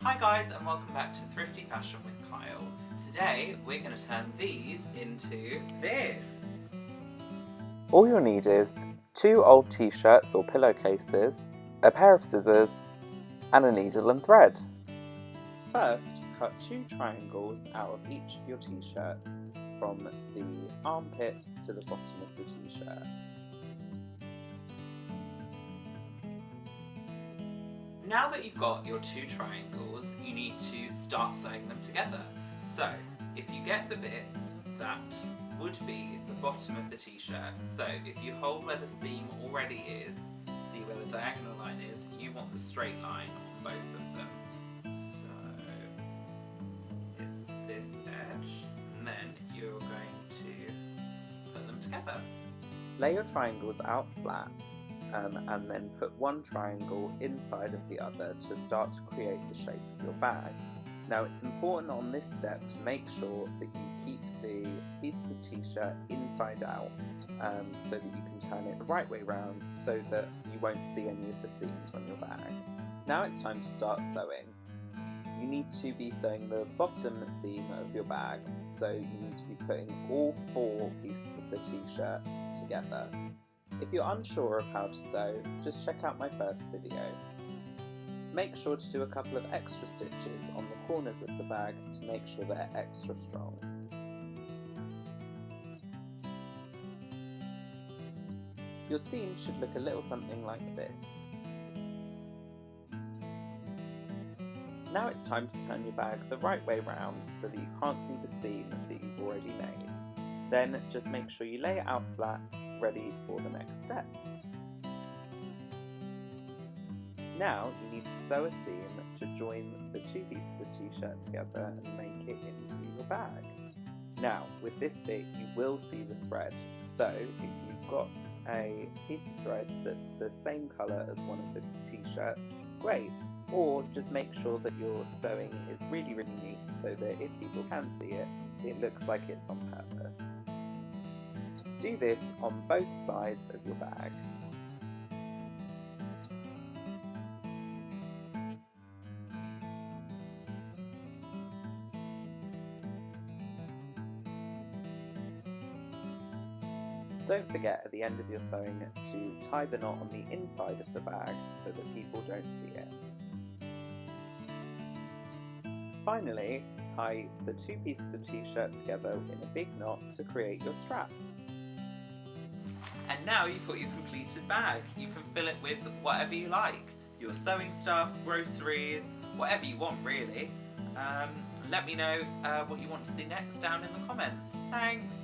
Hi guys, and welcome back to Thrifty Fashion with Kyle. Today we're going to turn these into this. All you'll need is 2 old t-shirts or pillowcases, a pair of scissors, and a needle and thread. First, cut 2 triangles out of each of your t-shirts from the armpit to the bottom of the t-shirt. Now that you've got your 2 triangles, you need to start sewing them together. So, if you get the bits that would be the bottom of the t-shirt, so if you hold where the seam already is, see where the diagonal line is, you want the straight line on both of them. So, it's this edge, and then you're going to put them together. Lay your triangles out flat. And then put one triangle inside of the other to start to create the shape of your bag. Now it's important on this step to make sure that you keep the piece of t-shirt inside out so that you can turn it the right way round so that you won't see any of the seams on your bag. Now it's time to start sewing. You need to be sewing the bottom seam of your bag, so you need to be putting all 4 pieces of the t-shirt together. If you're unsure of how to sew, just check out my first video. Make sure to do a couple of extra stitches on the corners of the bag to make sure they're extra strong. Your seam should look a little something like this. Now it's time to turn your bag the right way round so that you can't see the seam that you've already made. Then just make sure you lay it out flat, ready for the next step. Now you need to sew a seam to join the 2 pieces of t-shirt together and make it into your bag. Now with this bit you will see the thread, so if you've got a piece of thread that's the same colour as one of the t-shirts, great, or just make sure that your sewing is really neat so that if people can see it, it looks like it's on purpose. Do this on both sides of your bag. Don't forget at the end of your sewing to tie the knot on the inside of the bag so that people don't see it. Finally, tie the 2 pieces of t-shirt together in a big knot to create your strap. And now you've got your completed bag. You can fill it with whatever you like. Your sewing stuff, groceries, whatever you want really. Let me know what you want to see next down in the comments. Thanks!